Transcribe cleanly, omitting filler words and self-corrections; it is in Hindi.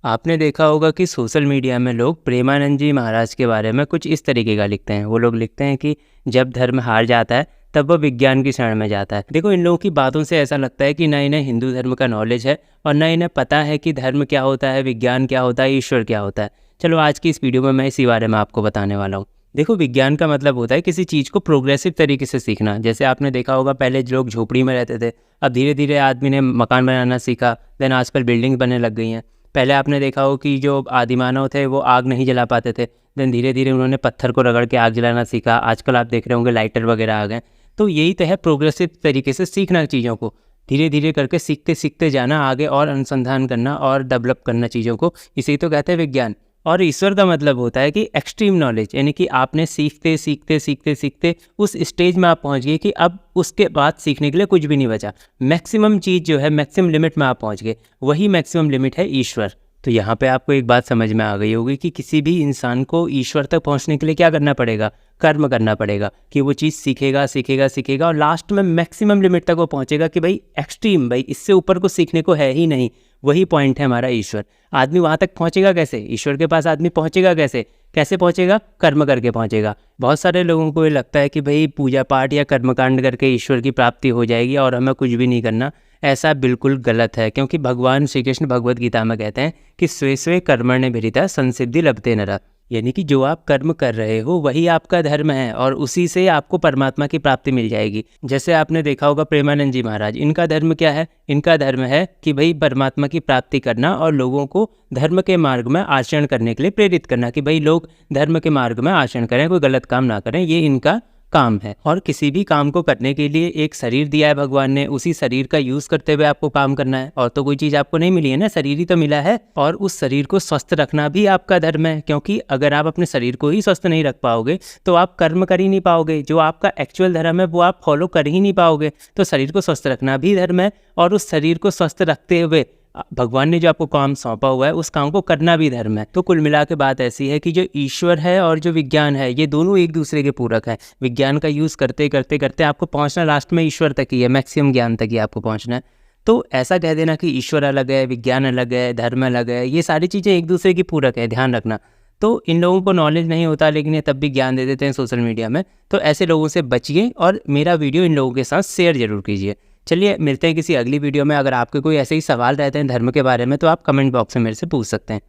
आपने देखा होगा कि सोशल मीडिया में लोग प्रेमानंद जी महाराज के बारे में कुछ इस तरीके का लिखते हैं। वो लोग लिखते हैं कि जब धर्म हार जाता है तब वो विज्ञान की शरण में जाता है। देखो, इन लोगों की बातों से ऐसा लगता है कि ना इन्हें हिंदू धर्म का नॉलेज है और ना इन्हें पता है कि धर्म क्या होता है, विज्ञान क्या होता है, ईश्वर क्या होता है। चलो, आज की इस वीडियो में मैं इसी बारे में आपको बताने वाला हूँ। देखो, विज्ञान का मतलब होता है किसी चीज़ को प्रोग्रेसिव तरीके से सीखना। जैसे आपने देखा होगा, पहले लोग झोपड़ी में रहते थे, अब धीरे धीरे आदमी ने मकान बनाना सीखा, देन आजकल बिल्डिंग्स बनने लग गई हैं। पहले आपने देखा हो कि जो आदिमानव थे वो आग नहीं जला पाते थे, देन धीरे धीरे उन्होंने पत्थर को रगड़ के आग जलाना सीखा। आजकल आप देख रहे होंगे लाइटर वगैरह आ गए। तो यही तो है प्रोग्रेसिव तरीके से सीखना चीज़ों को, धीरे धीरे करके सीखते सीखते जाना आगे और अनुसंधान करना और डेवलप करना चीज़ों को। इसी तो कहते हैं विज्ञान। और ईश्वर का मतलब होता है कि एक्सट्रीम नॉलेज, यानी कि आपने सीखते सीखते सीखते सीखते उस स्टेज में आप पहुंच गए कि अब उसके बाद सीखने के लिए कुछ भी नहीं बचा। मैक्सिमम चीज़ जो है, मैक्सिमम लिमिट में आप पहुंच गए, वही मैक्सिमम लिमिट है ईश्वर। तो यहाँ पे आपको एक बात समझ में आ गई होगी कि किसी भी इंसान को ईश्वर तक पहुँचने के लिए क्या करना पड़ेगा, कर्म करना पड़ेगा। कि वो चीज़ सीखेगा सीखेगा सीखेगा और लास्ट में मैक्सिमम लिमिट तक वो पहुँचेगा कि भाई एक्सट्रीम, भाई इससे ऊपर को सीखने को है ही नहीं। वही पॉइंट है हमारा ईश्वर। आदमी वहाँ तक पहुँचेगा कैसे, ईश्वर के पास आदमी पहुँचेगा कैसे? कैसे पहुँचेगा? कर्म करके पहुँचेगा। बहुत सारे लोगों को ये लगता है कि भाई पूजा पाठ या कर्मकांड करके ईश्वर की प्राप्ति हो जाएगी और हमें कुछ भी नहीं करना। ऐसा बिल्कुल गलत है, क्योंकि भगवान श्री कृष्ण भगवद गीता में कहते हैं कि स्वे स्वे कर्मण्य विहिता संसिद्धि लभते नरः। यानी कि जो आप कर्म कर रहे हो वही आपका धर्म है और उसी से आपको परमात्मा की प्राप्ति मिल जाएगी। जैसे आपने देखा होगा प्रेमानंद जी महाराज, इनका धर्म क्या है? इनका धर्म है कि भाई परमात्मा की प्राप्ति करना और लोगों को धर्म के मार्ग में आचरण करने के लिए प्रेरित करना, कि भाई लोग धर्म के मार्ग में आचरण करें, कोई गलत काम ना करें। ये इनका काम है। और किसी भी काम को करने के लिए एक शरीर दिया है भगवान ने, उसी शरीर का यूज़ करते हुए आपको काम करना है। और तो कोई चीज़ आपको नहीं मिली है ना, शरीर ही तो मिला है। और उस शरीर को स्वस्थ रखना भी आपका धर्म है, क्योंकि अगर आप अपने शरीर को ही स्वस्थ नहीं रख पाओगे तो आप कर्म कर ही नहीं पाओगे। जो आपका एक्चुअल धर्म है वो आप फॉलो कर ही नहीं पाओगे। तो शरीर को स्वस्थ रखना भी धर्म है और उस शरीर को स्वस्थ रखते हुए भगवान ने जो आपको काम सौंपा हुआ है उस काम को करना भी धर्म है। तो कुल मिला के बात ऐसी है कि जो ईश्वर है और जो विज्ञान है, ये दोनों एक दूसरे के पूरक है। विज्ञान का यूज़ करते करते करते आपको पहुंचना लास्ट में ईश्वर तक ही है, मैक्सिमम ज्ञान तक ही आपको पहुंचना है। तो ऐसा कह देना कि ईश्वर अलग है, विज्ञान अलग है, धर्म अलग है, ये सारी चीज़ें एक दूसरे की पूरक है, ध्यान रखना। तो इन लोगों को नॉलेज नहीं होता, लेकिन ये तब भी ज्ञान दे देते हैं सोशल मीडिया में। तो ऐसे लोगों से बचिए और मेरा वीडियो इन लोगों के साथ शेयर जरूर कीजिए। चलिए, मिलते हैं किसी अगली वीडियो में। अगर आपके कोई ऐसे ही सवाल रहते हैं धर्म के बारे में तो आप कमेंट बॉक्स में मेरे से पूछ सकते हैं।